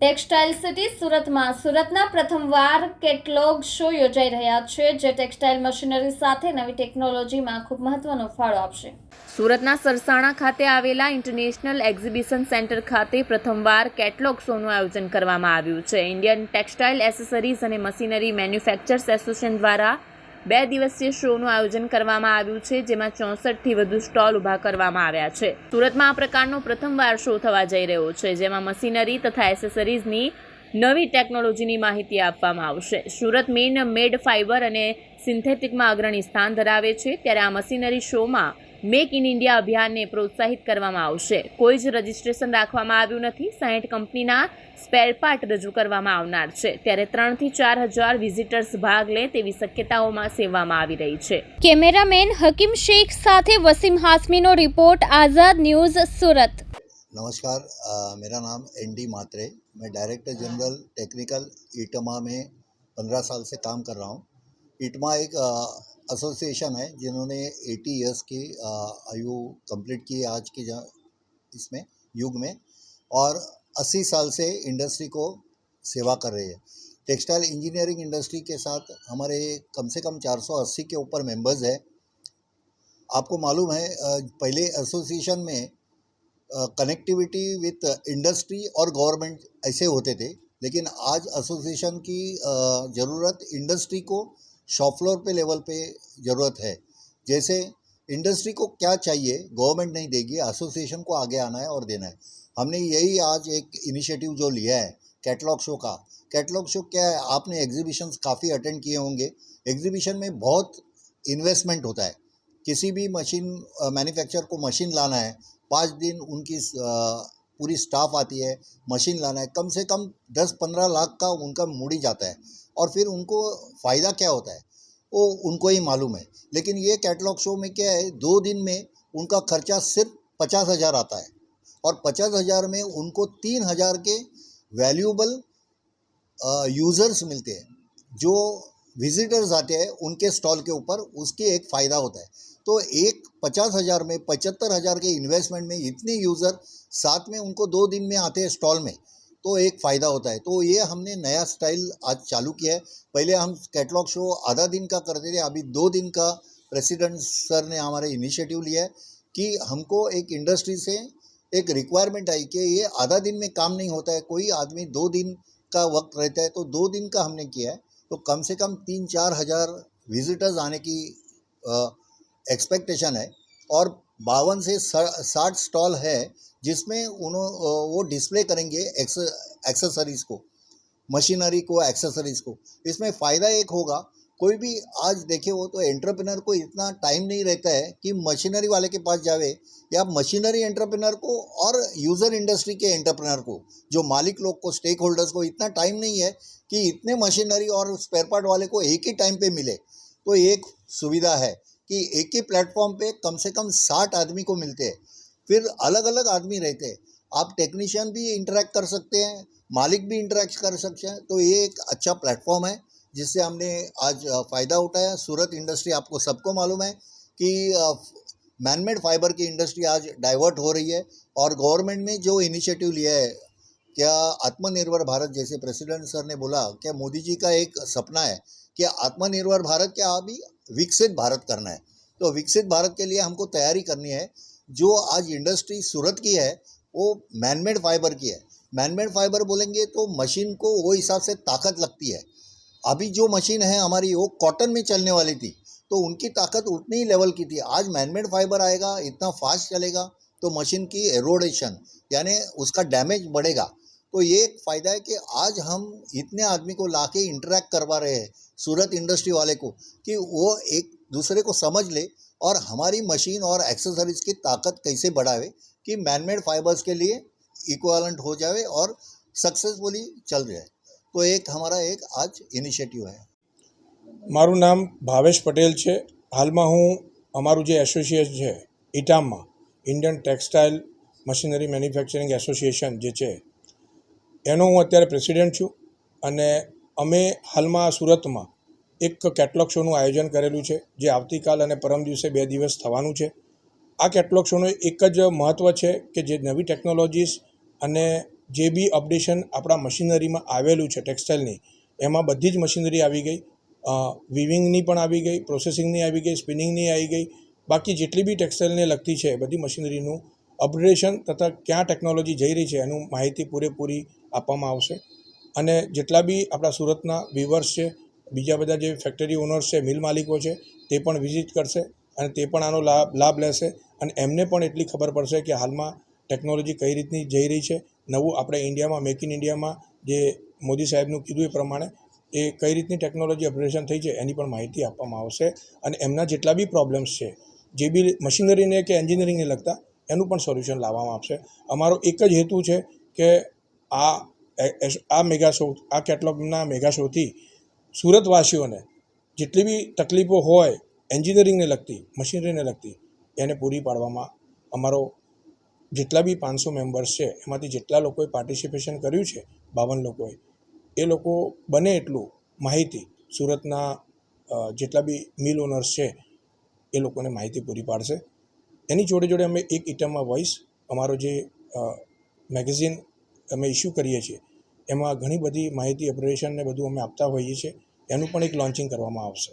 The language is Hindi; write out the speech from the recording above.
ટેક્સટાઇલ સિટી સુરતમાં સુરતના પ્રથમવાર કેટલોગ શો યોજાઈ રહ્યા છે, જે ટેક્સટાઇલ મશીનરી સાથે નવી ટેકનોલોજીમાં ખૂબ મહત્વનો ફાળો આપશે. સુરતના સરસાણા ખાતે આવેલા ઇન્ટરનેશનલ એક્ઝિબિશન સેન્ટર ખાતે પ્રથમવાર કેટલોગ શોનું આયોજન કરવામાં આવ્યું છે. ઇન્ડિયન ટેક્સટાઇલ એસેસરીઝ અને મશીનરી મેન્યુફેક્ચર્સ એસોસિએશન દ્વારા 2 દિવસીય શોનું આયોજન કરવામાં આવ્યું છે, જેમાં 64થી વધુ સ્ટોલ ઊભા કરવામાં આવ્યા છે. સુરતમાં આ પ્રકારનો પ્રથમવાર શો થવા જઈ રહ્યો છે, જેમાં મશીનરી તથા એસેસરીઝની નવી ટેકનોલોજીની માહિતી આપવામાં આવશે. સુરત મેડ ફાઇબર અને સિન્થેટિકમાં અગ્રણી સ્થાન ધરાવે છે, ત્યારે આ મશીનરી શોમાં મેક ઇન ઇન્ડિયા અભિયાનને પ્રોત્સાહિત કરવામાં આવશે. કોઈ જ રજિસ્ટ્રેશન રાખવામાં આવ્યું નથી. 60 કંપનીના સ્પેરપાર્ટ રજૂ કરવામાં આવનાર છે, ત્યારે 3 થી 4 હજાર વિઝિટર્સ ભાગ લે તેવી શક્યતાઓમાં સેવવામાં આવી રહી છે. કેમેરામેન હકીમ શેખ સાથે वसीम हाशमीનો રિપોર્ટ, आज़ाद न्यूज़, सूरत. नमस्कार, मेरा नाम एनडी मात्रे, मैं डायरेक्टर जनरल टेक्निकल ईटमा में 15 साल से काम कर रहा हूँ. ईटमा एक एसोसिएशन है जिन्होंने 80 ईयर्स की आयु कंप्लीट की आज के इसमें युग में, और 80 साल से इंडस्ट्री को सेवा कर रही है. टेक्सटाइल इंजीनियरिंग इंडस्ट्री के साथ हमारे कम से कम 480 के ऊपर मेंबर्स है. आपको मालूम है, पहले एसोसिएशन में कनेक्टिविटी विथ इंडस्ट्री और गवर्नमेंट ऐसे होते थे, लेकिन आज एसोसिएशन की ज़रूरत इंडस्ट्री को शॉप फ्लोर पे लेवल पे ज़रूरत है. जैसे इंडस्ट्री को क्या चाहिए गवर्नमेंट नहीं देगी, एसोसिएशन को आगे आना है और देना है. हमने यही आज एक इनिशिएटिव जो लिया है कैटलॉग शो का. कैटलॉग शो क्या है, आपने एग्जीबिशंस काफ़ी अटेंड किए होंगे. एग्जीबिशन में बहुत इन्वेस्टमेंट होता है. किसी भी मशीन मैन्युफैक्चर को मशीन लाना है, 5 दिन उनकी पूरी स्टाफ आती है, मशीन लाना है, कम से कम 10-15 लाख का उनका मूड़ी जाता है. और फिर उनको फ़ायदा क्या होता है वो उनको ही मालूम है. लेकिन ये कैटलॉग शो में क्या है, 2 दिन में उनका खर्चा सिर्फ 50,000 आता है, और 50,000 में उनको 3,000 के वैल्यूएबल यूज़र्स मिलते हैं. जो विजिटर्स आते हैं उनके स्टॉल के ऊपर, उसके एक फ़ायदा होता है. तो एक 50,000 में 75,000 के इन्वेस्टमेंट में इतने यूज़र साथ में उनको 2 दिन में आते हैं स्टॉल में, तो एक फ़ायदा होता है. तो ये हमने नया स्टाइल आज चालू किया है. पहले हम कैटलॉग शो आधा दिन का करते थे, अभी 2 दिन का प्रेसिडेंट सर ने हमारे इनिशिएटिव लिया है कि हमको एक इंडस्ट्री से एक रिक्वायरमेंट आई कि ये आधा दिन में काम नहीं होता है, कोई आदमी 2 दिन का वक्त रहता है, तो 2 दिन का हमने किया है. तो कम से कम 3-4 हज़ार विजिटर्स आने की एक्सपेक्टेशन है, और 52 से 60 स्टॉल है जिसमें वो डिस्प्ले करेंगे एक्सेसरीज़ को, मशीनरी को, एक्सेसरीज़ को. इसमें फ़ायदा एक होगा, कोई भी आज देखे हो तो एंटरप्रेनर को इतना टाइम नहीं रहता है कि मशीनरी वाले के पास जावे, या मशीनरी एंटरप्रेनर को और यूज़र इंडस्ट्री के एंटरप्रेनर को, जो मालिक लोग को, स्टेक होल्डर्स को इतना टाइम नहीं है कि इतने मशीनरी और स्पेयर पार्ट वाले को एक ही टाइम पे मिले. तो एक सुविधा है कि एक ही प्लेटफॉर्म पे कम से कम 60 आदमी को मिलते हैं. फिर अलग अलग आदमी रहते हैं, आप टेक्नीशियन भी इंटरेक्ट कर सकते हैं, मालिक भी इंटरेक्ट कर सकते हैं. तो ये एक अच्छा प्लेटफॉर्म है जिससे हमने आज फ़ायदा उठाया. सूरत इंडस्ट्री आपको सबको मालूम है कि मैनमेड फाइबर की इंडस्ट्री आज डाइवर्ट हो रही है, और गवर्नमेंट ने जो इनिशिएटिव लिया है, क्या आत्मनिर्भर भारत, जैसे प्रेसिडेंट सर ने बोला, क्या मोदी जी का एक सपना है कि आत्मनिर्भर भारत क्या अभी विकसित भारत करना है. तो विकसित भारत के लिए हमको तैयारी करनी है. जो आज इंडस्ट्री सूरत की है वो मैनमेड फाइबर की है. मैनमेड फाइबर बोलेंगे तो मशीन को वो हिसाब से ताकत लगती है. अभी जो मशीन है हमारी वो कॉटन में चलने वाली थी, तो उनकी ताकत उतनी ही लेवल की थी. आज मैनमेड फाइबर आएगा, इतना फास्ट चलेगा, तो मशीन की एरोडेशन यानी उसका डैमेज बढ़ेगा. तो ये एक फ़ायदा है कि आज हम इतने आदमी को ला के इंटरेक्ट करवा रहे हैं सूरत इंडस्ट्री वाले को, कि वो एक दूसरे को समझ ले और हमारी मशीन और एक्सेसरीज़ की ताकत कैसे बढ़ावे कि मैनमेड फाइबर्स के लिए इक्विवेलेंट हो जाए और सक्सेसफुली चल जाए. तो एक हमारा एक आज इनिशिएटिव है. મારું નામ ભાવેશ પટેલ છે. હાલમાં હું અમારું જે એસોસિએશન છે ઇટામમાં, Indian textile machinery manufacturing association જે છે એનો હું અત્યારે પ્રેસિડેન્ટ છું. અને અમે હાલમાં સુરતમાં એક કેટલોગ શોનું આયોજન કરેલું છે, જે આવતીકાલ અને પરમ દિવસે 2 દિવસ થવાનું છે. આ કેટલોગ શોનું એક જ મહત્ત્વ છે કે જે નવી ટેકનોલોજીસ અને જે બી અપડેશન આપણા મશીનરીમાં આવેલું છે ટેક્સટાઇલની, એમાં બધી જ મશીનરી આવી ગઈ. વિવિંગની પણ આવી ગઈ, પ્રોસેસિંગની આવી ગઈ, સ્પિનિંગની આવી ગઈ. બાકી જેટલી બી ટેક્સટાઇલને લગતી છે બધી મશીનરીનું અપગ્રેડેશન તથા ક્યાં ટેકનોલોજી જઈ રહી છે એનું માહિતી પૂરેપૂરી આપવામાં આવશે. અને જેટલા બી આપણા સુરતના વ્યુઅર્સ છે, બીજા બધા જે ફેક્ટરી ઓનર્સ છે, મિલ માલિકો છે, તે પણ વિઝિટ કરશે અને તે પણ આનો લાભ લેશે. અને એમને પણ એટલી ખબર પડશે કે હાલમાં ટેકનોલોજી કઈ રીતની જઈ રહી છે. નવું આપણે ઇન્ડિયામાં મેક ઇન ઇન્ડિયામાં જે મોદી સાહેબનું કીધું એ પ્રમાણે એ કઈ રીતની ટેકનોલોજી અપગ્રેડેશન થઈ છે એની પણ માહિતી આપવામાં આવશે. અને એમના જેટલા બી પ્રોબ્લેમ્સ છે, જે બી મશીનરીને કે એન્જિનિયરિંગને લગતા, એનું પણ સોલ્યુશન લાવવામાં આવશે. અમારો એક જ હેતુ છે કે આ કેટલોગના મેગા શોથી સુરતવાસીઓને જેટલી બી તકલીફો હોય એન્જિનિયરિંગને લગતી, મશીનરીને લગતી, એને પૂરી પાડવામાં અમારો જેટલા બી 500 મેમ્બર્સ છે એમાંથી જેટલા લોકોએ પાર્ટિસિપેશન કર્યું છે, 52 લોકોએ, એ લોકો બને એટલું માહિતી સુરતના જેટલા બી મિલ ઓનર્સ છે એ લોકોને માહિતી પૂરી પાડશે. એની જોડે જોડે અમે એક ઇટમમાં વોઇસ, અમારો જે મેગેઝિન અમે ઇસ્યુ કરીએ છીએ, એમાં ઘણી બધી માહિતી અપડેશન ને બધું અમે આપતા હોઈએ છીએ. એનું પણ એક લોન્ચિંગ કરવામાં આવશે.